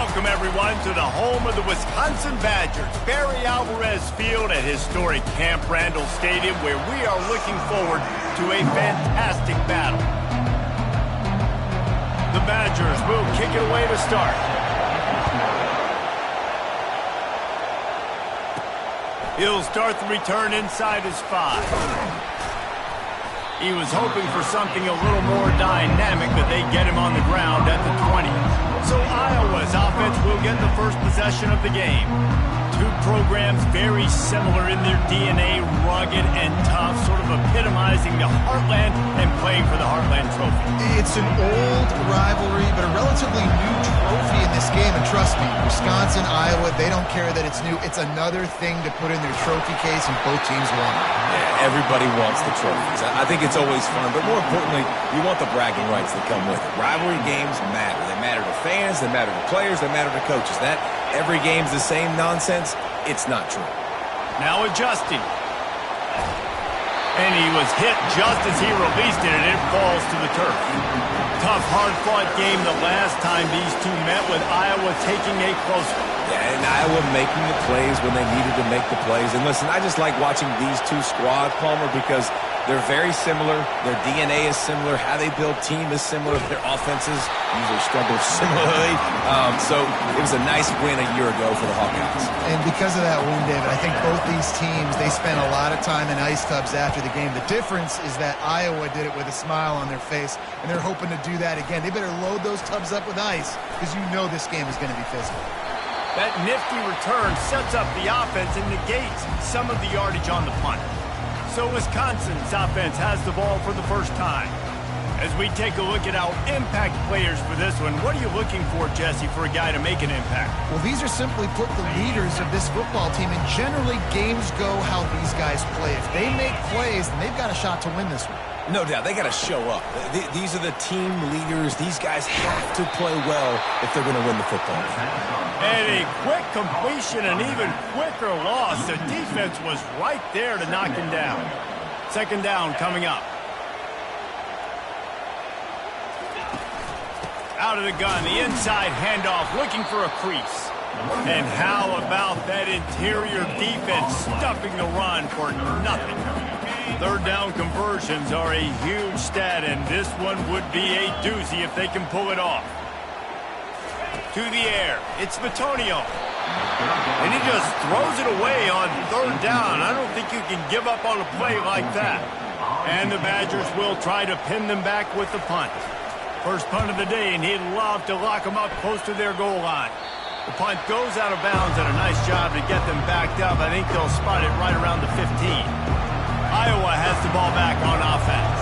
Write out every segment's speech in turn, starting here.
Welcome, everyone, to the home of the Wisconsin Badgers, Barry Alvarez Field at historic Camp Randall Stadium, where we are looking forward to a fantastic battle. The Badgers will kick it away to start. He'll start the return inside his 5. He was hoping for something a little more dynamic, but they get him on the ground at the 20. So Iowa's offense will get the first possession of the game. Two programs very similar in their DNA, rugged and tough, sort of epitomizing the Heartland and playing for the Heartland Trophy. It's an old rivalry, but a relatively new trophy in this game. And trust me, Wisconsin, Iowa, they don't care that it's new. It's another thing to put in their trophy case, and both teams want it. Yeah, everybody wants the trophies. I think it's always fun, but more importantly, you want the bragging rights that come with it. Rivalry games matter. They matter to fans, they matter to players, they matter to coaches. That every game's the same nonsense, it's not true. Now adjusting. And he was hit just as he released it, and it falls to the turf. Tough, hard-fought game the last time these two met, with Iowa taking a close one. Yeah, and Iowa making the plays when they needed to make the plays. And listen, I just like watching these two squads, Palmer, because they're very similar. Their DNA is similar. How they build team is similar. Their offenses usually struggle similarly. So it was a nice win a year ago for the Hawkeyes. And because of that win, David, I think both these teams, they spent a lot of time in ice tubs after the game. The difference is that Iowa did it with a smile on their face, and they're hoping to do that again. They better load those tubs up with ice, because you know this game is going to be physical. That nifty return sets up the offense and negates some of the yardage on the punt. So Wisconsin's offense has the ball for the first time. As we take a look at our impact players for this one, what are you looking for, Jesse, for a guy to make an impact? Well, these are simply put the leaders of this football team, and generally games go how these guys play. If they make plays, then they've got a shot to win this one. No doubt, they got to show up. These are the team leaders. These guys have to play well if they're going to win the football game. And a quick completion, an even quicker loss. The defense was right there to knock him down. Second down coming up. Out of the gun, the inside handoff, looking for a crease. And how about that interior defense stuffing the run for nothing? Third down conversions are a huge stat, and this one would be a doozy if they can pull it off. To the air, it's Bitonio. And he just throws it away on third down. I don't think you can give up on a play like that. And the Badgers will try to pin them back with the punt. First punt of the day, and he'd love to lock them up close to their goal line. The punt goes out of bounds, and a nice job to get them backed up. I think they'll spot it right around the 15. Iowa has the ball back on offense.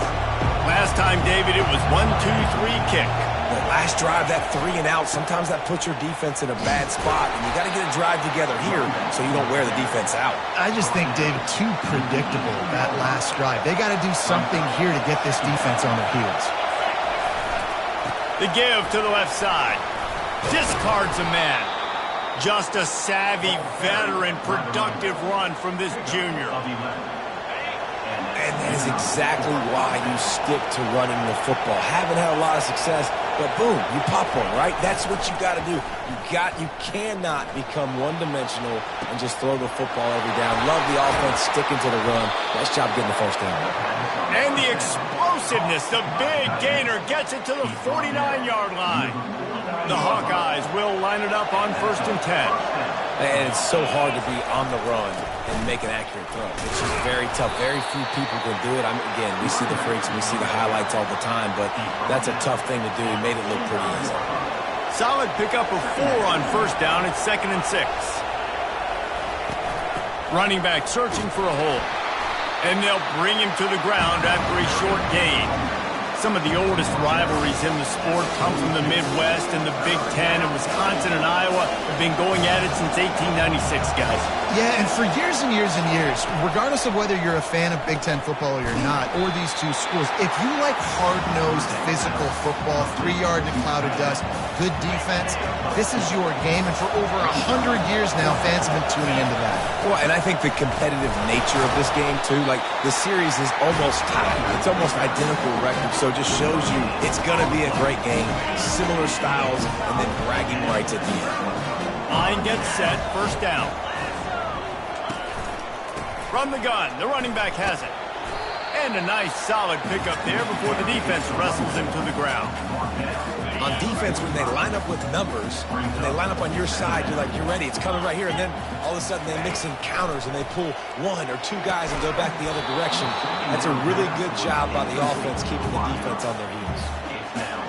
Last time, David, it was 1-2-3 kick. The last drive, that 3 and out, sometimes that puts your defense in a bad spot, and you got to get a drive together here so you don't wear the defense out. I just think, David, too predictable, that last drive. They got to do something here to get this defense on their heels. The give to the left side. Discards a man. Just a savvy, veteran, productive run from this junior. And that is exactly why you stick to running the football. Haven't had a lot of success, but boom, you pop one, right? That's what you got to do. You cannot become one-dimensional and just throw the football every down. Love the offense sticking to the run. Nice job getting the first down. And the explosiveness, the big gainer gets it to the 49-yard line. The Hawkeyes will line it up on 1st and 10. And it's so hard to be on the run and make an accurate throw. It's just very tough. Very few people can do it. Again, we see the freaks and we see the highlights all the time, but that's a tough thing to do. He made it look pretty easy. Solid pickup of 4 on 1st down. It's 2nd and 6. Running back searching for a hole. And they'll bring him to the ground after a short gain. Some of the oldest rivalries in the sport come from the Midwest and the Big Ten, and Wisconsin and Iowa have been going at it since 1896, guys. Yeah, and for years and years and years, regardless of whether you're a fan of Big Ten football or not, or these two schools, if you like hard-nosed physical football, 3-yard in a cloud of dust, good defense, this is your game. And for over 100 years now, fans have been tuning into that. Well, and I think the competitive nature of this game, too, like the series is almost tied. It's almost identical record. So just shows you it's going to be a great game. Similar styles and then bragging rights at the end. Line gets set, first down. From the gun, the running back has it. And a nice solid pickup there before the defense wrestles him to the ground. On defense, when they line up with numbers, and they line up on your side, you're like, you're ready, it's coming right here. And then all of a sudden they mix in counters and they pull one or two guys and go back the other direction. That's a really good job by the offense keeping the defense on their heels.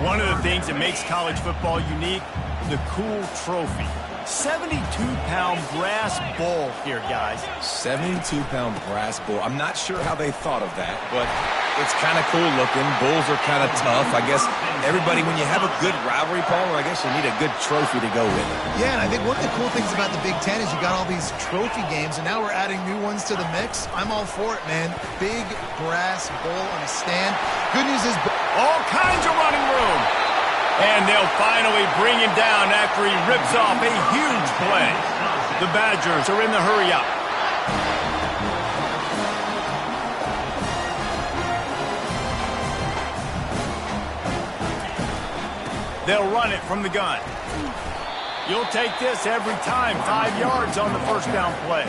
One of the things that makes college football unique, the cool trophy. 72-pound brass bowl here, guys. 72-pound brass bowl. I'm not sure how they thought of that, but it's kind of cool looking. Bulls are kind of tough. I guess everybody, when you have a good rivalry, Paul, I guess you need a good trophy to go with it. Yeah, and I think one of the cool things about the Big Ten is you got all these trophy games, and now we're adding new ones to the mix. I'm all for it, man. Big brass bowl on a stand. Good news is all kinds of running room. And they'll finally bring him down after he rips off a huge play. The Badgers are in the hurry-up. They'll run it from the gun. You'll take this every time. 5 yards on the first down play.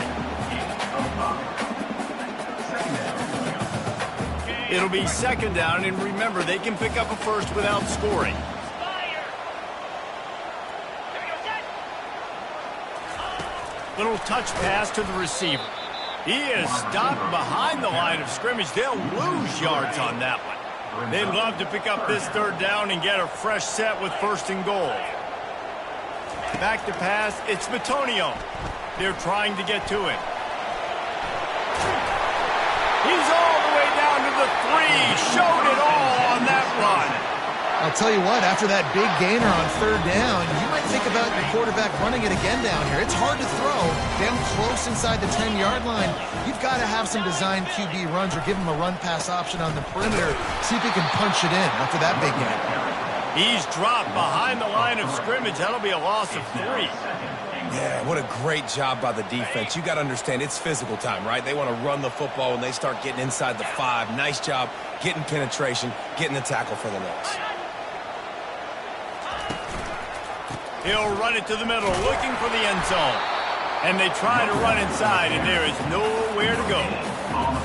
It'll be second down, and remember, they can pick up a first without scoring. Little touch pass to the receiver. He is stopped behind the line of scrimmage. They'll lose yards on that one. They'd love to pick up this third down and get a fresh set with first and goal. Back to pass. It's Bitonio. They're trying to get to him. He's all the way down to the 3. Showed it all on that run. I'll tell you what, after that big gainer on third down, you might think about your quarterback running it again down here. It's hard to throw down close inside the 10-yard line. You've got to have some design QB runs or give him a run-pass option on the perimeter. See if he can punch it in after that big gainer. He's dropped behind the line of scrimmage. That'll be a loss of 3. Yeah, what a great job by the defense. You got to understand, it's physical time, right? They want to run the football when they start getting inside the 5. Nice job getting penetration, getting the tackle for the loss. He'll run it to the middle, looking for the end zone. And they try to run inside, and there is nowhere to go.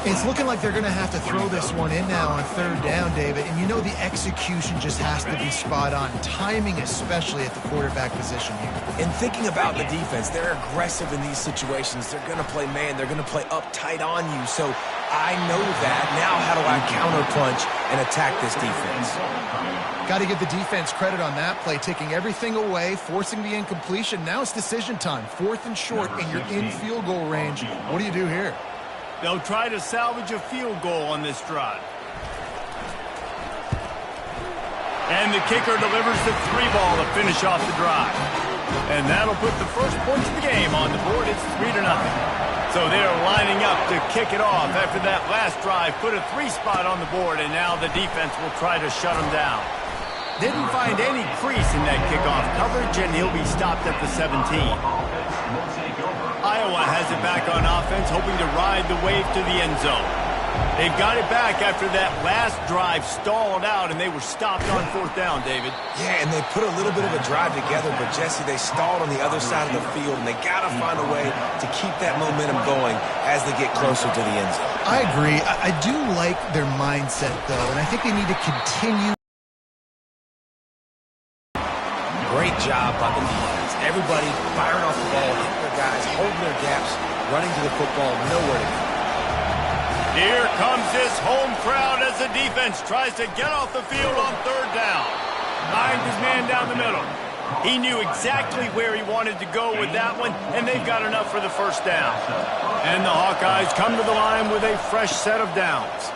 It's looking like they're going to have to throw this one in now on third down, David. And you know the execution just has to be spot on. Timing, especially at the quarterback position here. And thinking about the defense, they're aggressive in these situations. They're going to play man. They're going to play up tight on you. So I know that. Now how do I counterpunch and attack this defense? Got to give the defense credit on that play, taking everything away, forcing the incompletion. Now it's decision time. 4th and short, and you're in field goal range. What do you do here? They'll try to salvage a field goal on this drive. And the kicker delivers the 3 ball to finish off the drive. And that'll put the first points of the game on the board. It's 3-0. So they're lining up to kick it off after that last drive. Put a 3 spot on the board, and now the defense will try to shut them down. Didn't find any crease in that kickoff coverage, and he'll be stopped at the 17. Iowa has it back on offense, hoping to ride the wave to the end zone. They've got it back after that last drive stalled out, and they were stopped on 4th down, David. Yeah, and they put a little bit of a drive together, but, Jesse, they stalled on the other side of the field, and they got to find a way to keep that momentum going as they get closer to the end zone. I agree. I do like their mindset, though, and I think they need to continue. Great job by the defense. Everybody firing off the ball, hitting their guys, holding their gaps, running to the football, nowhere to go. Here comes this home crowd as the defense tries to get off the field on 3rd down. Finds his man down the middle. He knew exactly where he wanted to go with that one, and they've got enough for the first down. And the Hawkeyes come to the line with a fresh set of downs.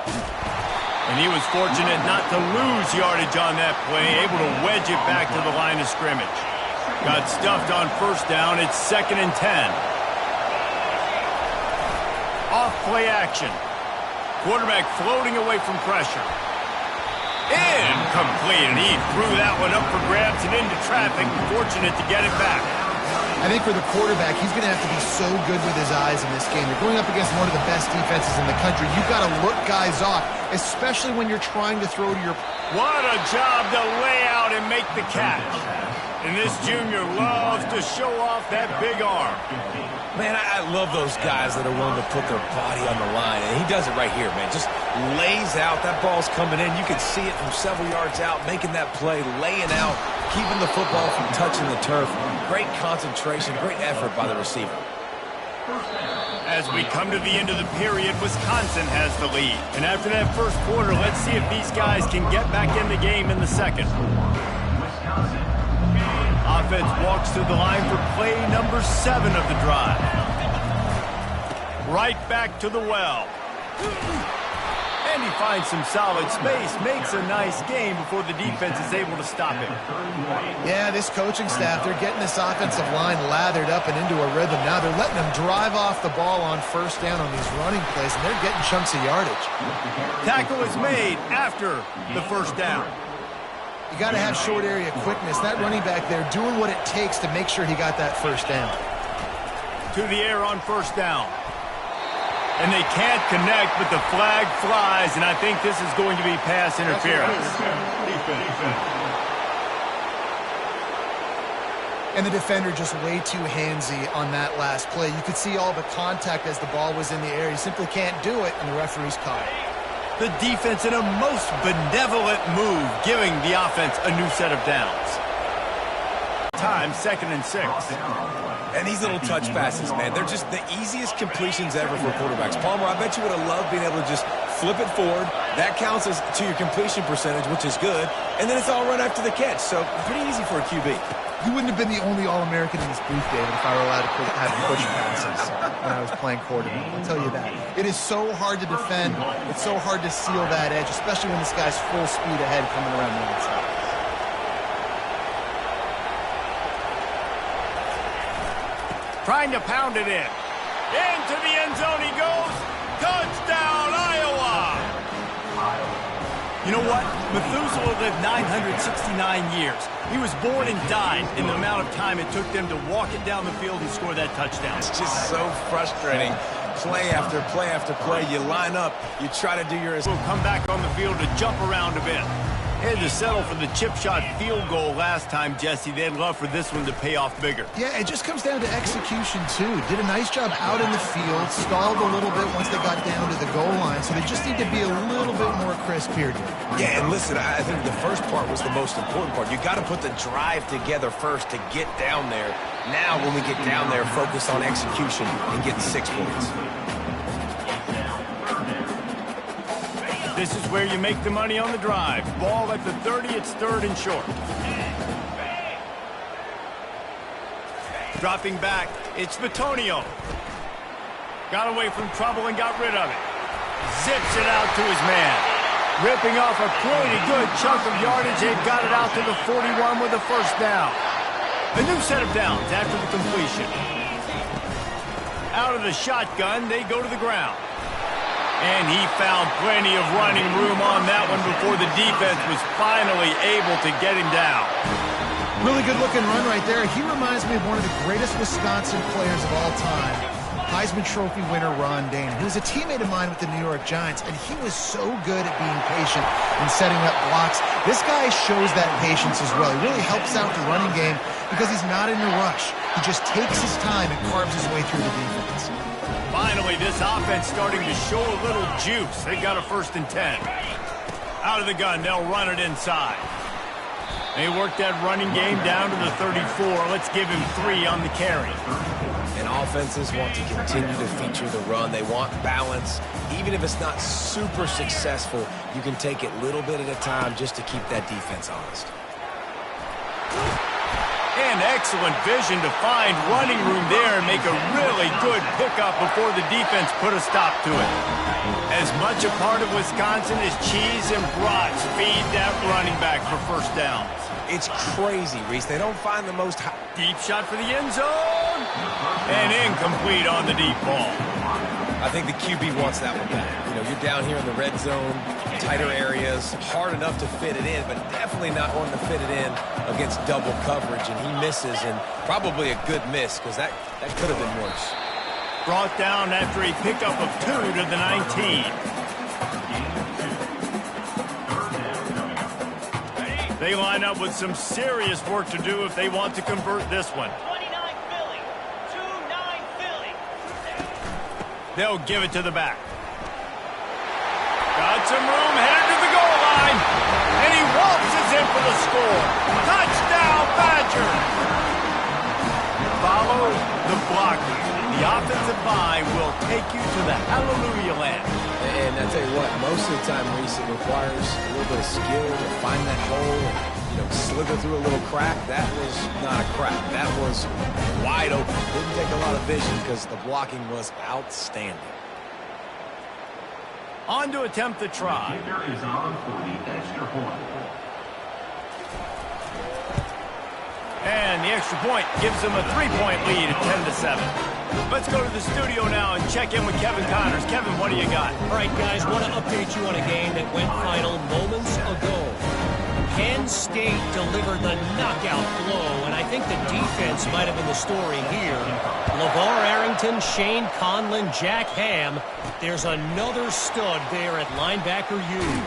And he was fortunate not to lose yardage on that play, able to wedge it back to the line of scrimmage. Got stuffed on 1st down. It's 2nd and 10. Off play action. Quarterback floating away from pressure. Incomplete, and he threw that one up for grabs and into traffic. Fortunate to get it back. I think for the quarterback, he's going to have to be so good with his eyes in this game. You're going up against one of the best defenses in the country. You've got to look guys off, especially when you're trying to throw to your... What a job to lay out and make the catch. And this junior loves to show off that big arm. Man, I love those guys that are willing to put their body on the line. And he does it right here, man. Just lays out. That ball's coming in. You can see it from several yards out, making that play, laying out, keeping the football from touching the turf. Great concentration, great effort by the receiver. As we come to the end of the period, Wisconsin has the lead. And after that first quarter, let's see if these guys can get back in the game in the second. Offense walks to the line for play number 7 of the drive. Right back to the well. And he finds some solid space, makes a nice game before the defense is able to stop him. Yeah, this coaching staff, they're getting this offensive line lathered up and into a rhythm. Now they're letting them drive off the ball on first down on these running plays, and they're getting chunks of yardage. Tackle is made after the first down. You got to have short area quickness. That running back there doing what it takes to make sure he got that first down. To the air on first down. And they can't connect, but the flag flies, and I think this is going to be pass interference. And the defender just way too handsy on that last play. You could see all the contact as the ball was in the air. He simply can't do it, and the referee's caught it. The defense in a most benevolent move, giving the offense a new set of downs. Time, 2nd and 6. And these little touch passes, man, they're just the easiest completions ever for quarterbacks. Palmer, I bet you would have loved being able to just flip it forward. That counts as to your completion percentage, which is good. And then it's all run after the catch, so pretty easy for a QB. You wouldn't have been the only All-American in this booth, David, if I were allowed to have push passes when I was playing quarterback. I'll tell you that. It is so hard to defend. It's so hard to seal that edge, especially when this guy's full speed ahead coming around the outside. Trying to pound it in. Into the end zone he goes. Touchdown, Iowa! You know what? Methuselah lived 969 years. He was born and died in the amount of time it took them to walk it down the field and score that touchdown. It's just so frustrating. Play after play after play. You line up. You try to do your... We'll come back on the field to jump around a bit. Had to settle for the chip shot field goal last time, Jesse. They'd love for this one to pay off bigger. Yeah, it just comes down to execution, too. Did a nice job out in the field, stalled a little bit once they got down to the goal line, so they just need to be a little bit more crisp here, dude. Yeah, and listen, I think the first part was the most important part. You got to put the drive together first to get down there. Now, when we get down there, focus on execution and getting 6 points. This is where you make the money on the drive. Ball at the 30, it's 3rd and short. Dropping back, it's Bitonio. Got away from trouble and got rid of it. Zips it out to his man. Ripping off a pretty good chunk of yardage. They got it out to the 41 with a first down. A new set of downs after the completion. Out of the shotgun, they go to the ground. And he found plenty of running room on that one before the defense was finally able to get him down. Really good-looking run right there. He reminds me of one of the greatest Wisconsin players of all time, Heisman Trophy winner Ron Dayne. He was a teammate of mine with the New York Giants, and he was so good at being patient and setting up blocks. This guy shows that patience as well. He really helps out the running game because he's not in a rush. He just takes his time and carves his way through the defense. Finally, this offense starting to show a little juice. They got a 1st and 10. Out of the gun, they'll run it inside. They work that running game down to the 34. Let's give him 3 on the carry. And offenses want to continue to feature the run. They want balance. Even if it's not super successful, you can take it little bit at a time just to keep that defense honest. And excellent vision to find running room there and make a really good pickup before the defense put a stop to it. As much a part of Wisconsin as cheese and brats feed that running back for first downs. It's crazy, Reese. They don't find the most... Deep shot for the end zone. And incomplete on the deep ball. I think the QB wants that one back. You know, you're down here in the red zone, tighter areas, hard enough to fit it in, but definitely not wanting to fit it in against double coverage, and he misses, and probably a good miss because that could have been worse. Brought down after a pickup of 2 to the 19. They line up with some serious work to do if they want to convert this one. 29 Philly. 2-9 Philly. They'll give it to the back. Got some room, headed to the goal line. And he waltzes in for the score. Touchdown, Badgers. Follow the blocker. The offensive line will take you to the hallelujah land. And I tell you what, most of the time, Reese, it requires a little bit of skill to find that hole and, you know, slither through a little crack. That was not a crack. That was wide open. Didn't take a lot of vision because the blocking was outstanding. On to attempt the try. Kicker is on for the extra point. And the extra point gives them a 3-point lead at 10-7. Let's go to the studio now and check in with Kevin Connors. Kevin, what do you got? All right, guys, want to update you on a game that went final moments ago. Penn State delivered the knockout blow, and I think the defense might have been the story here. LeVar Arrington, Shane Conlon, Jack Ham. There's another stud there at linebacker U.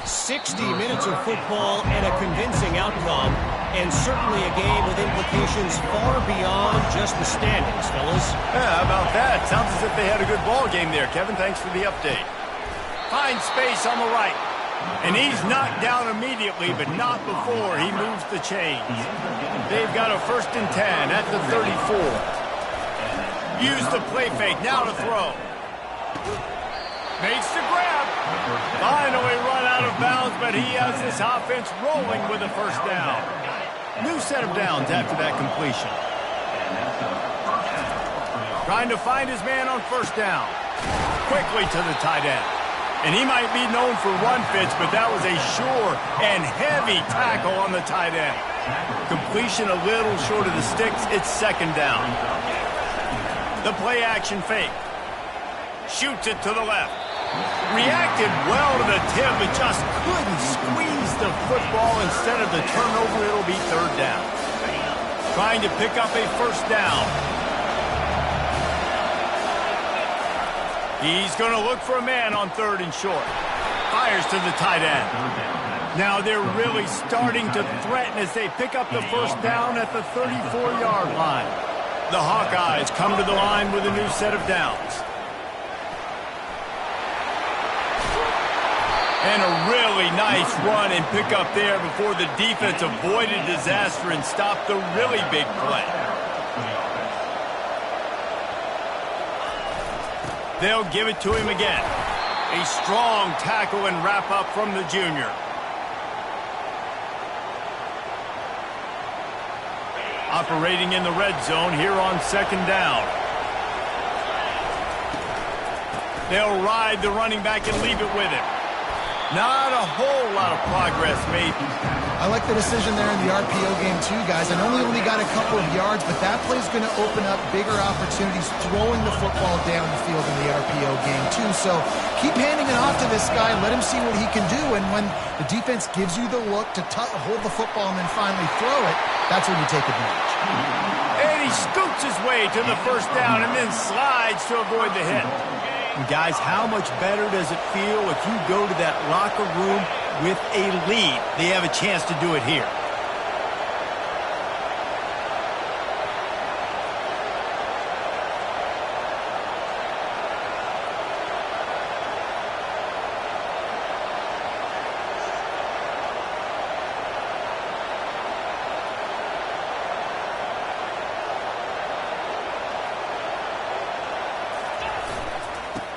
60 minutes of football and a convincing outcome, and certainly a game with implications far beyond just the standings, fellas. Yeah, how about that? Sounds as if they had a good ball game there. Kevin, thanks for the update. Finds space on the right. And he's knocked down immediately, but not before he moves the chains. They've got a 1st and 10 at the 34. Use the play fake, now to throw. Makes the grab. Finally run out of bounds, but he has this offense rolling with a 1st down. New set of downs after that completion. Trying to find his man on 1st down. Quickly to the tight end. And he might be known for run fits, but that was a sure and heavy tackle on the tight end. Completion a little short of the sticks. It's 2nd down. The play action fake. Shoots it to the left. Reacted well to the tip, but just couldn't squeeze the football. Instead of the turnover, it'll be 3rd down. Trying to pick up a 1st down. He's going to look for a man on 3rd and short. Fires to the tight end. Now they're really starting to threaten as they pick up the 1st down at the 34-yard line. The Hawkeyes come to the line with a new set of downs. And a really nice run and pick up there before the defense avoided disaster and stopped the really big play. They'll give it to him again. A strong tackle and wrap up from the junior. Operating in the red zone here on 2nd down. They'll ride the running back and leave it with him. Not a whole lot of progress made. I like the decision there in the RPO game too, guys. I know he only got a couple of yards, but that play's going to open up bigger opportunities throwing the football down the field in the RPO game too. So keep handing it off to this guy. Let him see what he can do. And when the defense gives you the look to hold the football and then finally throw it, that's when you take advantage. And he scoots his way to the 1st down and then slides to avoid the hit. And guys, how much better does it feel if you go to that locker room with a lead? They have a chance to do it here.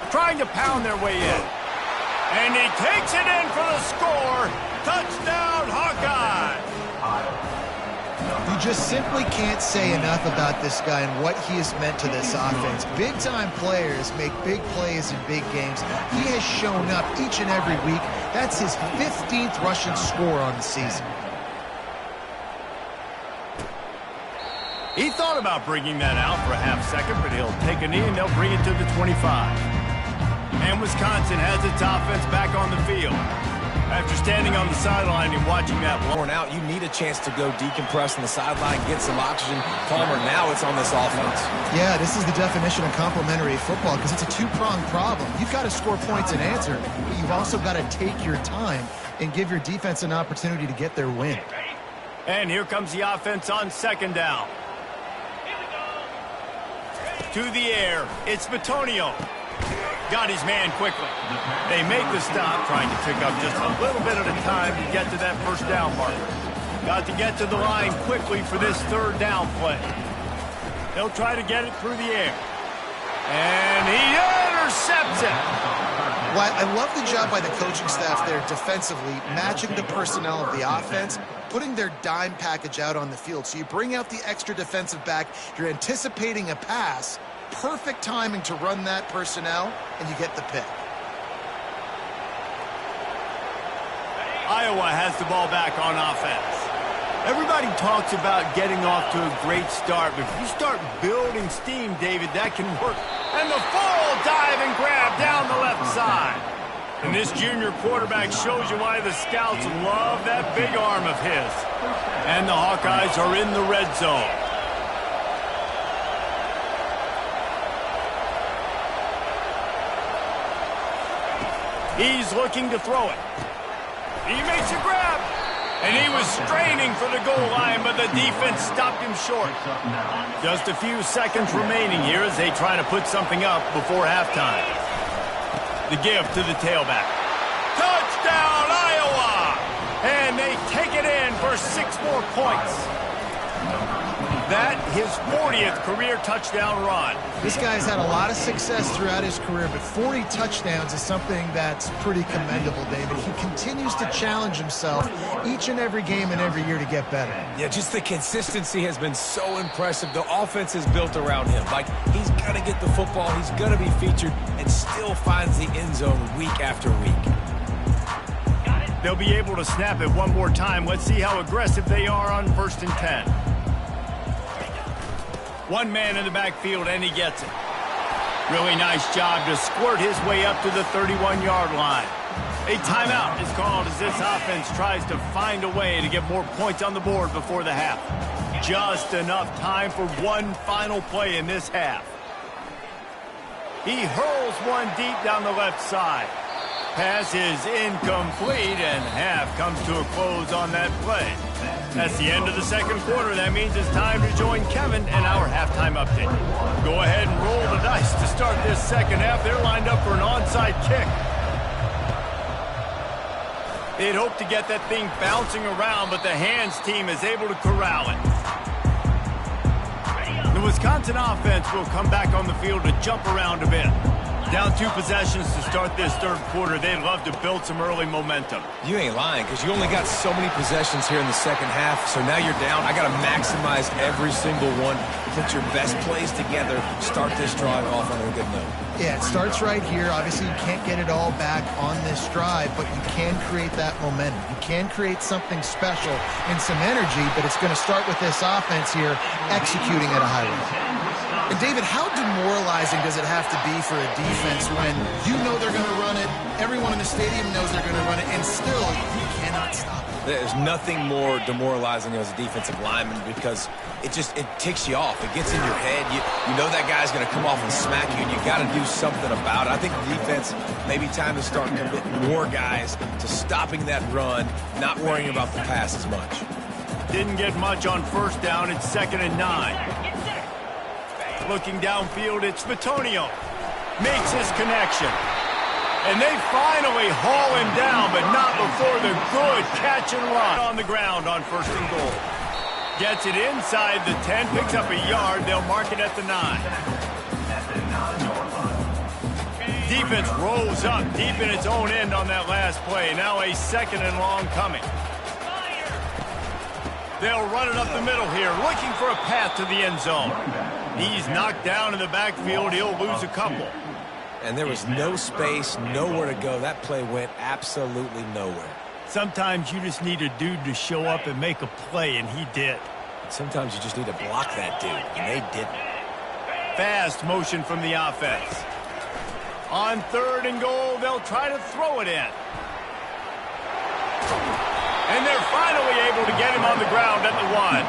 Trying to pound their way in. And he takes it in for the score. Touchdown, Hawkeye! You just simply can't say enough about this guy and what he has meant to this offense. Big-time players make big plays in big games. He has shown up each and every week. That's his 15th rushing score on the season. He thought about bringing that out for a half second, but he'll take a knee and they'll bring it to the 25. And Wisconsin has its offense back on the field. After standing on the sideline and watching that worn out, you need a chance to go decompress on the sideline, get some oxygen. Palmer, now it's on this offense. Yeah, this is the definition of complementary football because it's a two-pronged problem. You've got to score points and answer, but you've also got to take your time and give your defense an opportunity to get their win. And here comes the offense on second down. To the air, it's Bitonio. Got his man quickly. They make the stop, trying to pick up just a little bit at a time to get to that first down marker. Got to get to the line quickly for this third down play. They'll try to get it through the air. And he intercepts it. Well, I love the job by the coaching staff there defensively, matching the personnel of the offense, putting their dime package out on the field. So you bring out the extra defensive back, you're anticipating a pass, perfect timing to run that personnel, and you get the pick. Iowa has the ball back on offense. Everybody talks about getting off to a great start, but if you start building steam, David, that can work. And the full dive and grab down the left side. And this junior quarterback shows you why the scouts love that big arm of his. And the Hawkeyes are in the red zone. He's looking to throw it. He makes a grab. And he was straining for the goal line, but the defense stopped him short. Just a few seconds remaining here as they try to put something up before halftime. The give to the tailback. Touchdown, Iowa! And they take it in for 6 more points. That, his 40th career touchdown run. This guy's had a lot of success throughout his career, but 40 touchdowns is something that's pretty commendable, David. He continues to challenge himself each and every game and every year to get better. Yeah, just the consistency has been so impressive. The offense is built around him. Like, he's going to get the football, he's going to be featured, and still finds the end zone week after week. They'll be able to snap it one more time. Let's see how aggressive they are on 1st and 10. One man in the backfield, and he gets it. Really nice job to squirt his way up to the 31-yard line. A timeout is called as this offense tries to find a way to get more points on the board before the half. Just enough time for one final play in this half. He hurls one deep down the left side. Pass is incomplete, and half comes to a close on that play. That's the end of the second quarter. That means it's time to join Kevin and our halftime update. Go ahead and roll the dice to start this second half. They're lined up for an onside kick. They'd hoped to get that thing bouncing around, but the hands team is able to corral it. The Wisconsin offense will come back on the field to jump around a bit. Down 2 possessions to start this third quarter. They'd love to build some early momentum. You ain't lying, because you only got so many possessions here in the second half, so now you're down. I got to maximize every single one. Put your best plays together. Start this drive off on a good note. Yeah, it starts right here. Obviously, you can't get it all back on this drive, but you can create that momentum. You can create something special and some energy, but it's going to start with this offense here executing at a high level. And, David, how demoralizing does it have to be for a defense when you know they're going to run it, everyone in the stadium knows they're going to run it, and still you cannot stop it? There's nothing more demoralizing as a defensive lineman because it ticks you off. It gets in your head. You know that guy's going to come off and smack you, and you got to do something about it. I think the defense, maybe time to start committing more guys to stopping that run, not worrying about the pass as much. Didn't get much on first down. It's 2nd and 9. Looking downfield, it's Bitonio. Makes his connection. And they finally haul him down, but not before the good catch and run on the ground on 1st and goal. Gets it inside the 10, picks up a yard. They'll mark it at the 9. Defense rolls up deep in its own end on that last play. Now a 2nd and long coming. They'll run it up the middle here, looking for a path to the end zone. He's knocked down in the backfield. He'll lose a couple. And there was no space, nowhere to go. That play went absolutely nowhere. Sometimes you just need a dude to show up and make a play, and he did. Sometimes you just need to block that dude, and they didn't. Fast motion from the offense. On 3rd and goal, they'll try to throw it in. And they're finally able to get him on the ground at the 1.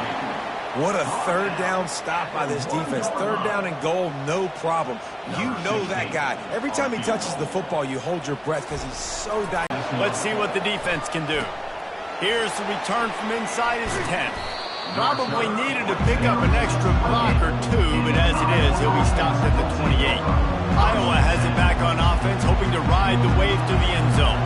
What a 3rd down stop by this defense. 3rd down and goal, no problem. You know that guy. Every time he touches the football, you hold your breath because he's so dynamic. Let's see what the defense can do. Here's the return from inside his 10. Probably needed to pick up an extra block or two, but as it is, he'll be stopped at the 28. Iowa has it back on offense, hoping to ride the wave to the end zone.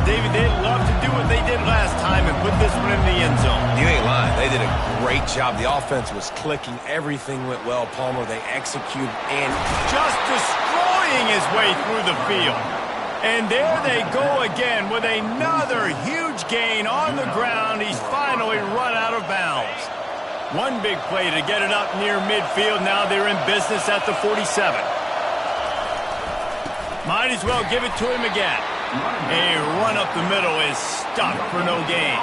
David, they'd love to do what they did last time and put this one in the end zone. You ain't lying. They did a great job. The offense was clicking. Everything went well, Palmer. They executed and just destroying his way through the field. And there they go again with another huge gain on the ground. He's finally run out of bounds. One big play to get it up near midfield. Now they're in business at the 47. Might as well give it to him again. A run up the middle is stopped for no gain.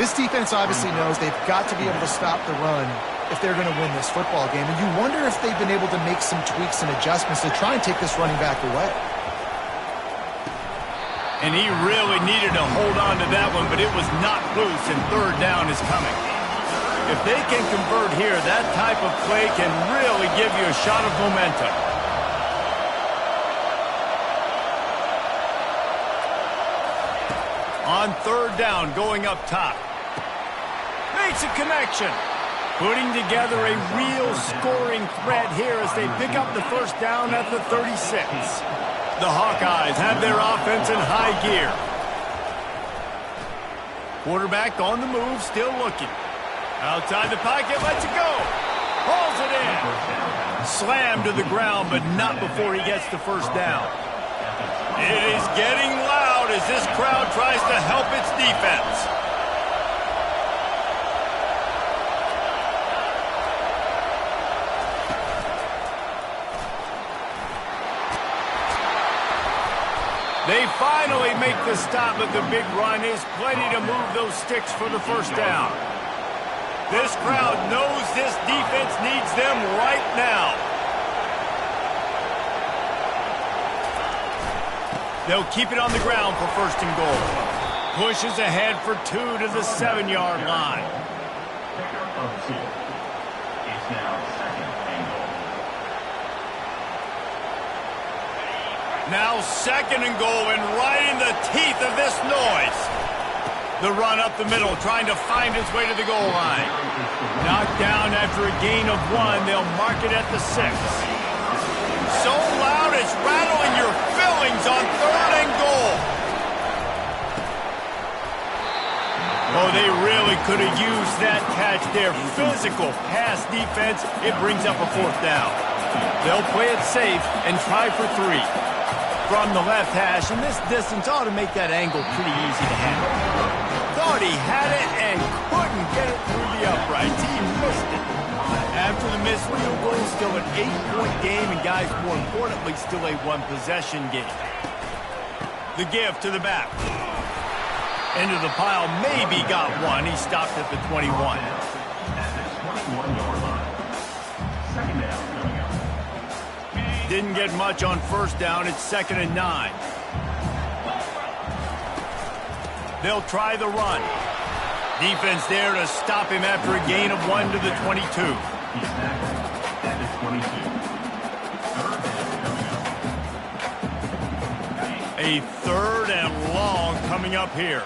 This defense obviously knows they've got to be able to stop the run if they're going to win this football game. And you wonder if they've been able to make some tweaks and adjustments to try and take this running back away. And he really needed to hold on to that one, but it was not loose, and 3rd down is coming. If they can convert here, that type of play can really give you a shot of momentum. On 3rd down, going up top. Makes a connection. Putting together a real scoring threat here as they pick up the 1st down at the 36. The Hawkeyes have their offense in high gear. Quarterback on the move, still looking. Outside the pocket, lets it go. Hauls it in. Slammed to the ground, but not before he gets the 1st down. It is getting loud as this crowd tries to help its defense. They finally make the stop, but the big run is plenty to move those sticks for the 1st down. This crowd knows this defense needs them right now. They'll keep it on the ground for 1st and goal. Pushes ahead for 2 to the 7-yard line. Pickup of 2. It's now 2nd and goal. Now 2nd and goal, and right in the teeth of this noise. The run up the middle, trying to find his way to the goal line. Knocked down after a gain of 1. They'll mark it at the 6. So loud it's rattling your fillings on 3rd and goal. Oh, they really could have used that catch there. Physical pass defense. It brings up a 4th down. They'll play it safe and try for 3. From the left hash, and this distance ought to make that angle pretty easy to handle. Thought he had it and couldn't get it through the uprights. He missed it. After the missed field goal, still an 8-point game, and guys, more importantly, still a 1-possession game. The give to the back. Into the pile, maybe got 1. He stopped at the 21. At the 21-yard line. 2nd down coming up. Didn't get much on 1st down. It's 2nd and 9. They'll try the run. Defense there to stop him after a gain of 1 to the 22. He's tackled at the 22. 3rd down coming up. A 3rd and long coming up here.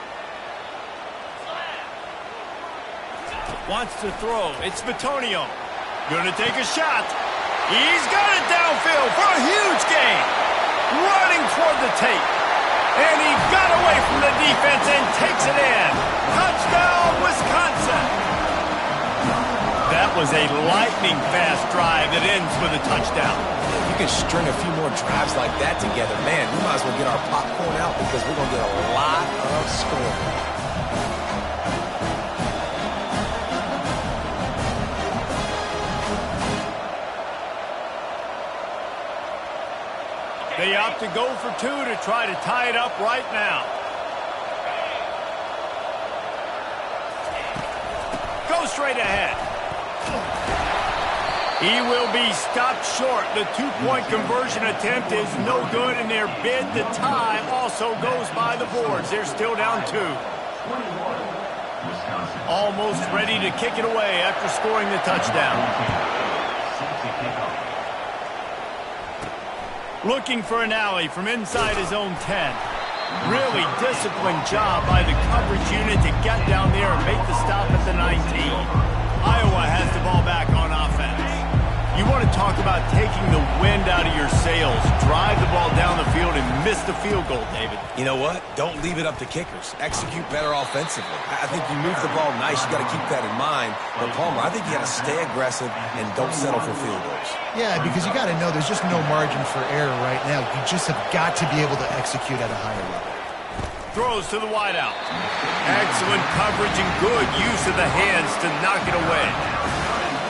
Wants to throw. It's Bitonio. Gonna take a shot. He's got it downfield for a huge gain. Running toward the tape. And he got away from the defense and takes it in. Touchdown, Wisconsin. That was a lightning-fast drive that ends with a touchdown. you can string a few more drives like that together. Man, we might as well get our popcorn out because we're going to get a lot of scoring. They opt to go for 2 to try to tie it up right now. Go straight ahead. He will be stopped short. The two-point conversion attempt is no good, and their bid to tie also goes by the boards. They're still down 2. Almost ready to kick it away after scoring the touchdown. Looking for an alley from inside his own 10. Really disciplined job by the coverage unit to get down there and make the stop at the 19. Iowa has the ball back on offense. You want to talk about taking the wind out of your sails. Drive the ball down the field and miss the field goal, David. You know what? Don't leave it up to kickers. Execute better offensively. I think you move the ball nice. You got to keep that in mind. But Palmer, I think you got to stay aggressive and don't settle for field goals. Yeah, because you got to know there's just no margin for error right now. You just have got to be able to execute at a higher level. Throws to the wideout. Excellent coverage and good use of the hands to knock it away.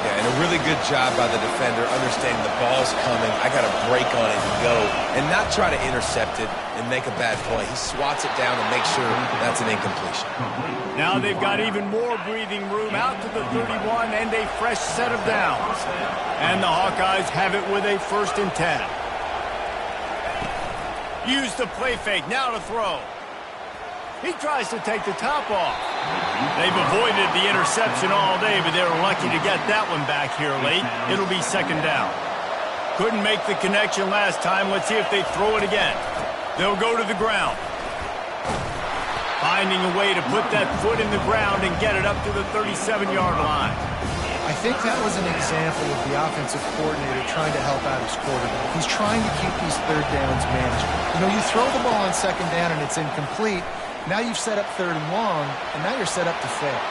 Yeah, and a really good job by the defender understanding the ball's coming. I got to break on it and go, and not try to intercept it and make a bad play. He swats it down and makes sure that's an incompletion. Now they've got even more breathing room out to the 31 and a fresh set of downs. And the Hawkeyes have it with a 1st and 10. Use the play fake, now to throw. He tries to take the top off. They've avoided the interception all day, but they were lucky to get that one back here late. It'll be 2nd down. Couldn't make the connection last time. Let's see if they throw it again. They'll go to the ground. Finding a way to put that foot in the ground and get it up to the 37-yard line. I think that was an example of the offensive coordinator trying to help out his quarterback. He's trying to keep these 3rd downs manageable. You know, you throw the ball on 2nd down and it's incomplete. Now you've set up 3rd and long, and now you're set up to fail.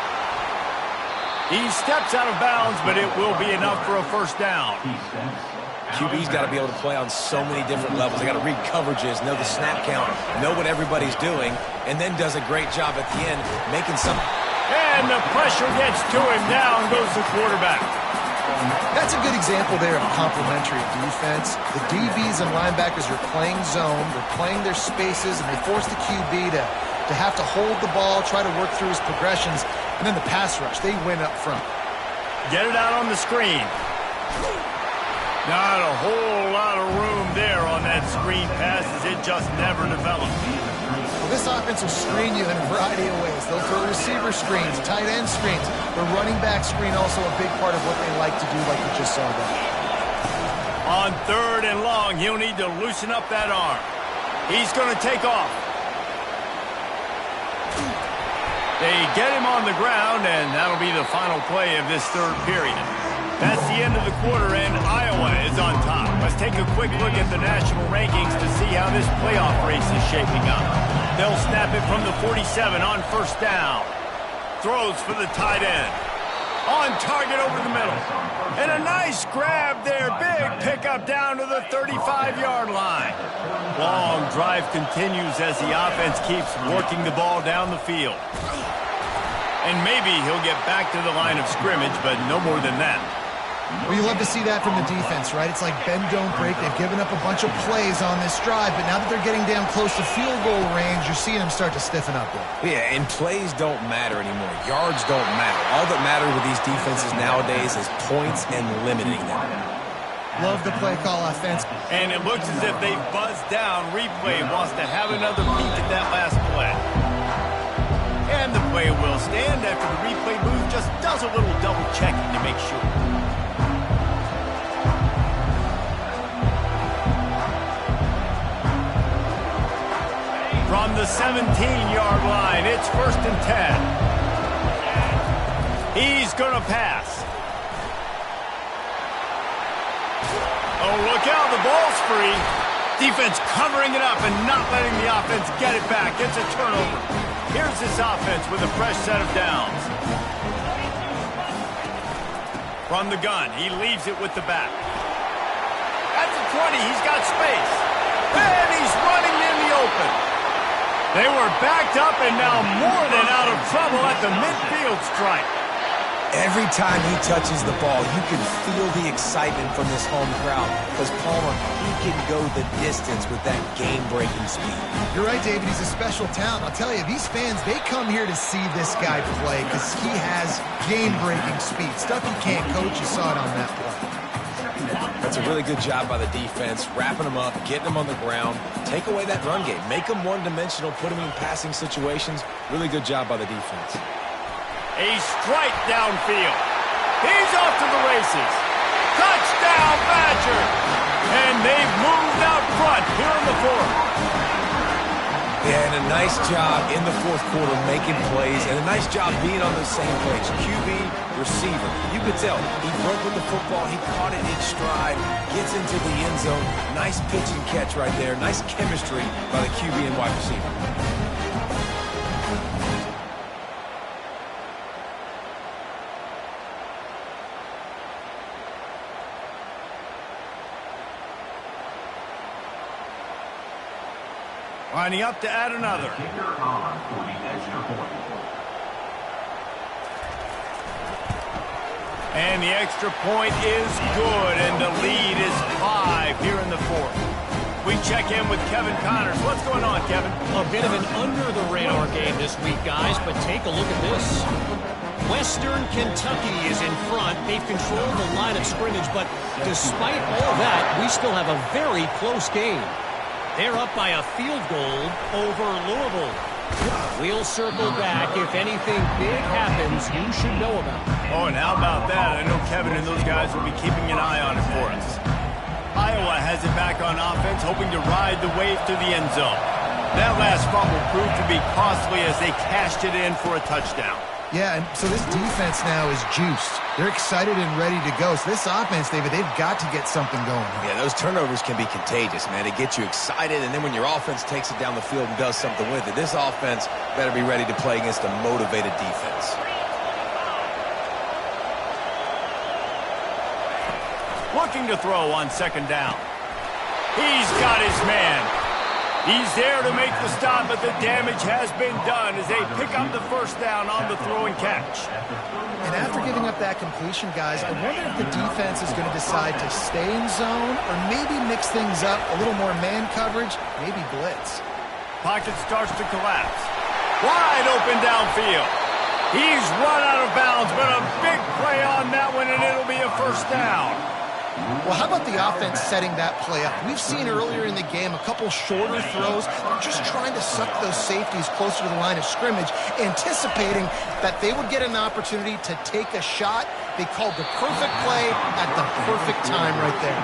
He steps out of bounds, but it will be enough for a 1st down. QB's got to be able to play on so many different levels. They got to read coverages, know the snap count, know what everybody's doing, and then does a great job at the end making some. And the pressure gets to him. Down goes the quarterback. That's a good example there of complementary defense. The DBs and linebackers are playing zone, they're playing their spaces, and they force the QB to have to hold the ball, try to work through his progressions, and then the pass rush, they win up front. Get it out on the screen. Not a whole lot of room there on that screen pass as it just never developed. Well, this offense will screen you in a variety of ways. They'll throw receiver screens, tight end screens. The running back screen also a big part of what they like to do, like you just saw there. On 3rd and long, he'll need to loosen up that arm. He's going to take off. They get him on the ground, and that'll be the final play of this 3rd period. That's the end of the quarter, and Iowa is on top. Let's take a quick look at the national rankings to see how this playoff race is shaping up. They'll snap it from the 47 on 1st down. Throws for the tight end. On target over the middle. And a nice grab there. Big pickup down to the 35-yard line. Long drive continues as the offense keeps working the ball down the field. And maybe he'll get back to the line of scrimmage, but no more than that. Well, you love to see that from the defense, right? It's like bend, don't break. They've given up a bunch of plays on this drive, but now that they're getting down close to field goal range, you're seeing them start to stiffen up there. Yeah, and plays don't matter anymore. Yards don't matter. All that matters with these defenses nowadays is points and limiting them. Love the play call offense. And it looks as if they've buzzed down. Replay wants to have another peek at that last play. And the play will stand after the replay booth just does a little double checking to make sure. From the 17-yard line, it's 1st and 10. He's going to pass. Oh, look out, the ball's free. Defense covering it up and not letting the offense get it back. It's a turnover. Here's this offense with a fresh set of downs. From the gun, he leaves it with the back. At the 20, he's got space. And he's running in the open. They were backed up and now more than out of trouble at the midfield stripe. Every time he touches the ball, you can feel the excitement from this home crowd because Palmer, he can go the distance with that game-breaking speed. You're right, David. He's a special talent. I'll tell you, these fans, they come here to see this guy play because he has game-breaking speed. Stuff you can't coach. You saw it on that play. That's a really good job by the defense, wrapping them up, getting them on the ground. Take away that run game. Make them one-dimensional, put them in passing situations. Really good job by the defense. A strike downfield. He's off to the races. Touchdown, Badger! And they've moved out front here in the fourth. Yeah, and a nice job in the fourth quarter making plays, and a nice job being on the same page. QB, receiver. You could tell he broke with the football. He caught it in stride, gets into the end zone. Nice pitch and catch right there. Nice chemistry by the QB and wide receiver. Lining up to add another. Kicker on for the extra point. And the extra point is good, and the lead is 5 here in the fourth. We check in with Kevin Connors. What's going on, Kevin? A bit of an under-the-radar game this week, guys, but take a look at this. Western Kentucky is in front. They've controlled the line of scrimmage, but despite all that, we still have a very close game. They're up by a field goal over Louisville. We'll circle back. If anything big happens, you should know about it. Oh, and how about that? I know Kevin and those guys will be keeping an eye on it for us. Iowa has it back on offense, hoping to ride the wave to the end zone. That last fumble proved to be costly as they cashed it in for a touchdown. Yeah, and so this defense now is juiced. They're excited and ready to go. So this offense, David, they've got to get something going. Yeah, those turnovers can be contagious, man. It gets you excited, and then when your offense takes it down the field and does something with it, this offense better be ready to play against a motivated defense. Looking to throw on second down. He's got his man. He's there to make the stop, but the damage has been done as they pick up the first down on the throw and catch. And after giving up that completion, guys, I wonder if the defense is going to decide to stay in zone or maybe mix things up, a little more man coverage, maybe blitz. Pocket starts to collapse. Wide open downfield. He's run out of bounds, but a big play on that one, and it'll be a first down. Well, how about the offense setting that play up? We've seen earlier in the game a couple shorter throws. They're just trying to suck those safeties closer to the line of scrimmage, anticipating that they would get an opportunity to take a shot. They called the perfect play at the perfect time right there.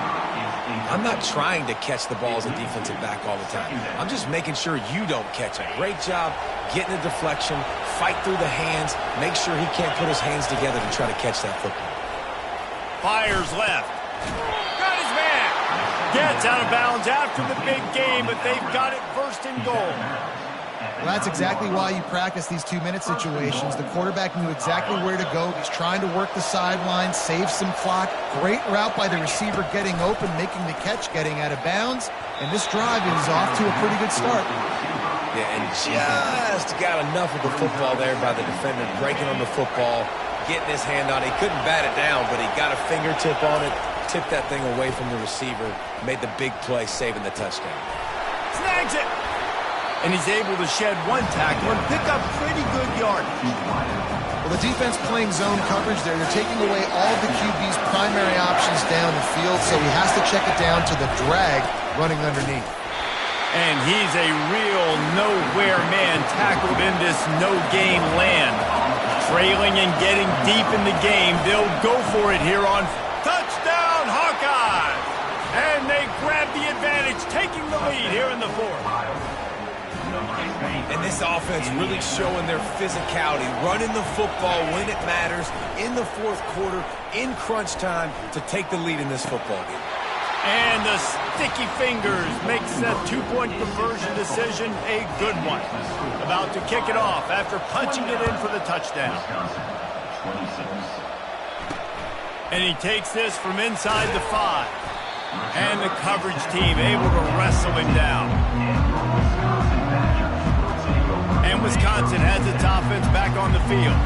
I'm not trying to catch the ball as a defensive back all the time. I'm just making sure you don't catch it. Great job getting a deflection, fight through the hands, make sure he can't put his hands together to try to catch that football. Fires left. Got his man. Gets out of bounds after the big game, but they've got it first and goal. Well, that's exactly why you practice these 2-minute situations. The quarterback knew exactly where to go. He's trying to work the sideline, save some clock. Great route by the receiver getting open, making the catch, getting out of bounds. And this drive is off to a pretty good start. Yeah, and just got enough of the football there by the defender, breaking on the football, getting his hand on it. He couldn't bat it down, but he got a fingertip on it, tipped that thing away from the receiver, made the big play, saving the touchdown. Snags it! And he's able to shed one tackle and pick up pretty good yardage. Well, the defense playing zone coverage there. They're taking away all the QB's primary options down the field, so he has to check it down to the drag running underneath. And he's a real nowhere man tackled in this no-game land. Trailing and getting deep in the game, they'll go for it here on touchdown Hawkeyes! And they grab the advantage, taking the lead here in the fourth. And this offense really showing their physicality, running the football when it matters, in the fourth quarter, in crunch time, to take the lead in this football game. And the sticky fingers makes that two-point conversion decision a good one. About to kick it off after punching it in for the touchdown. And he takes this from inside the 5. And the coverage team able to wrestle him down. And Wisconsin has its offense back on the field.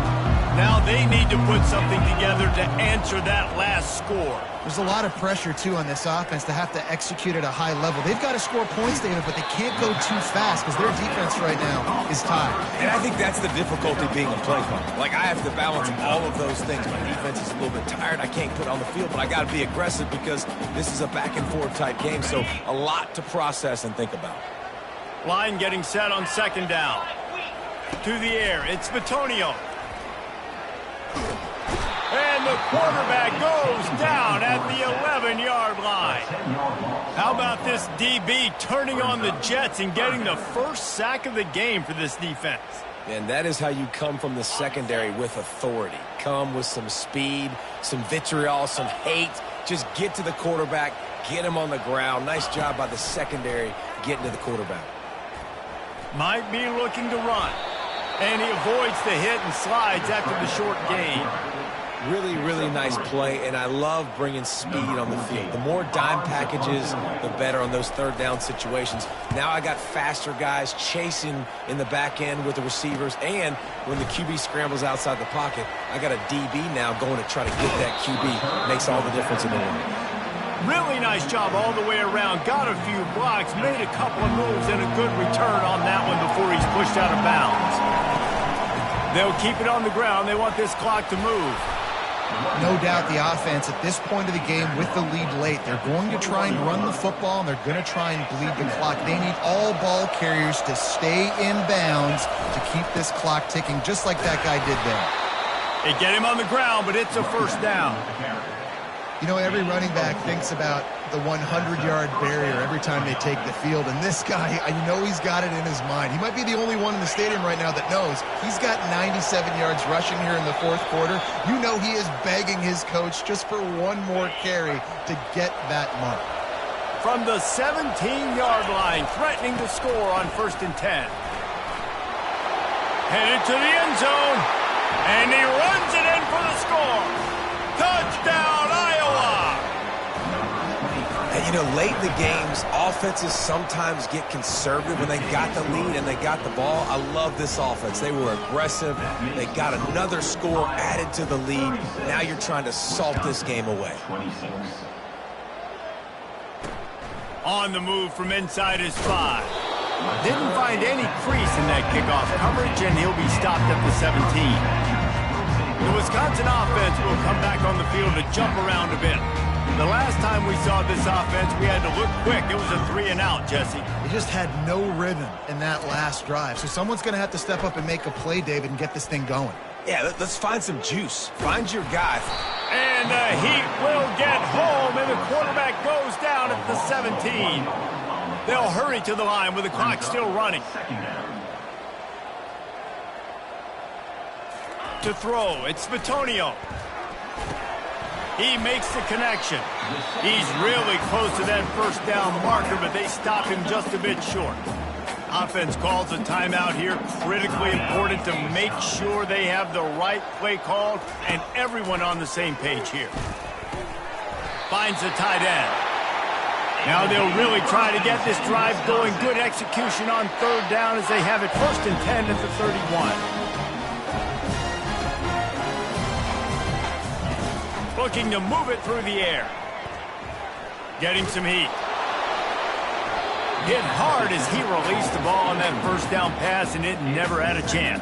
Now they need to put something together to answer that last score. There's a lot of pressure, too, on this offense to have to execute at a high level. They've got to score points, David, but they can't go too fast because their defense right now is tired. And I think that's the difficulty being a play caller. Like, I have to balance all of those things. My defense is a little bit tired. I can't put on the field, but I got to be aggressive because this is a back-and-forth type game, so a lot to process and think about. Line getting set on second down. To the air, it's Bitonio. And the quarterback goes down at the 11-yard line. How about this DB turning on the Jets and getting the first sack of the game for this defense? And that is how you come from the secondary with authority. Come with some speed, some vitriol, some hate. Just get to the quarterback, get him on the ground. Nice job by the secondary getting to the quarterback. Might be looking to run. And he avoids the hit and slides after the short gain. Really, really nice play, and I love bringing speed on the field. The more dime packages, the better on those third down situations. Now I got faster guys chasing in the back end with the receivers, and when the QB scrambles outside the pocket, I got a DB now going to try to get that QB. Makes all the difference in the world. Really nice job all the way around. Got a few blocks, made a couple of moves, and a good return on that one before he's pushed out of bounds. They'll keep it on the ground. They want this clock to move. No doubt the offense at this point of the game with the lead late, they're going to try and run the football, and they're going to try and bleed the clock. They need all ball carriers to stay in bounds to keep this clock ticking, just like that guy did there. They get him on the ground, but it's a first down. You know, every running back thinks about the 100-yard barrier every time they take the field, and this guy, I know he's got it in his mind. He might be the only one in the stadium right now that knows he's got 97 yards rushing here in the fourth quarter. You know he is begging his coach just for one more carry to get that mark. From the 17-yard line, threatening to score on 1st and 10. Headed to the end zone, and he runs it in for the score. Touchdown, Iowa! And, you know, late in the games, offenses sometimes get conservative when they got the lead and they got the ball. I love this offense. They were aggressive. They got another score added to the lead. Now you're trying to salt this game away. On the move from inside his 5. Didn't find any crease in that kickoff coverage, and he'll be stopped at the 17. The Wisconsin offense will come back on the field to jump around a bit. The last time we saw this offense, we had to look quick. It was a 3-and-out, Jesse. They just had no rhythm in that last drive. So someone's going to have to step up and make a play, David, and get this thing going. Yeah, let's find some juice. Find your guy. And the Heat will get home, and the quarterback goes down at the 17. They'll hurry to the line with the clock still running. To throw, it's Bitonio. He makes the connection. He's really close to that first down marker, but they stop him just a bit short. Offense calls a timeout here. Critically important to make sure they have the right play called and everyone on the same page here. Finds the tight end. Now they'll really try to get this drive going. Good execution on 3rd down as they have it 1st and 10 at the 31. Looking to move it through the air. Getting some heat. Hit hard as he released the ball on that first down pass, and it never had a chance.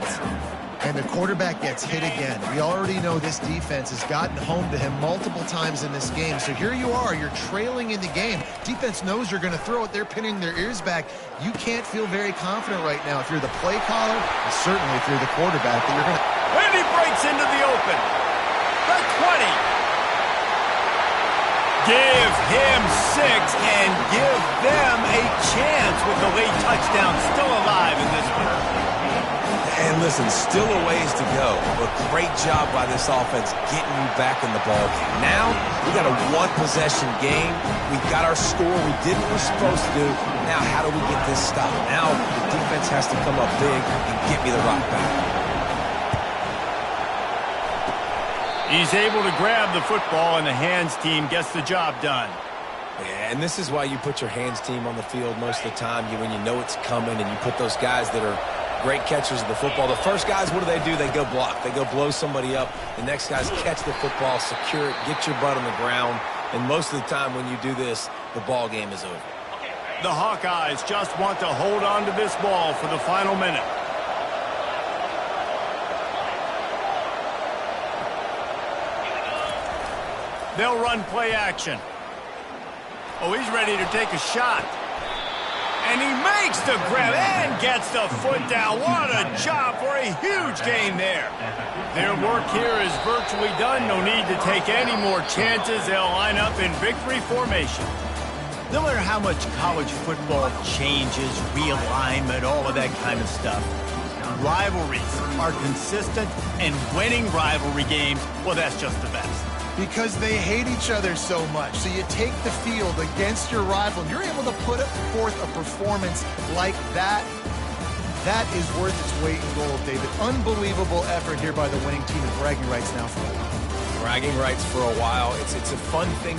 And the quarterback gets hit again. We already know this defense has gotten home to him multiple times in this game. So here you are, you're trailing in the game. Defense knows you're going to throw it. They're pinning their ears back. You can't feel very confident right now if you're the play caller, and certainly if you're the quarterback, that you're going to... And he breaks into the open. The 20. Give him 6 and give them a chance with the late touchdown still alive in this one. And listen, still a ways to go, but great job by this offense getting you back in the ball game. Now, we got a one-possession game. We got our score. We did what we're supposed to do. Now, how do we get this stopped? Now, the defense has to come up big and get me the rock back. He's able to grab the football, and the hands team gets the job done. Yeah, and this is why you put your hands team on the field most of the time when you know it's coming, and you put those guys that are great catchers of the football. The first guys, what do? They go block. They go blow somebody up. The next guys catch the football, secure it, get your butt on the ground. And most of the time when you do this, the ball game is over. The Hawkeyes just want to hold on to this ball for the final minute. They'll run play action. Oh, he's ready to take a shot. And he makes the grab and gets the foot down. What a job for a huge gain there. Their work here is virtually done. No need to take any more chances. They'll line up in victory formation. No matter how much college football changes, realignment, all of that kind of stuff, rivalries are consistent, and winning rivalry games, well, that's just the best. Because they hate each other so much. So you take the field against your rival, and you're able to put forth a performance like that. That is worth its weight in gold, David. Unbelievable effort here by the winning team, and bragging rights now for a while. Bragging rights for a while. It's a fun thing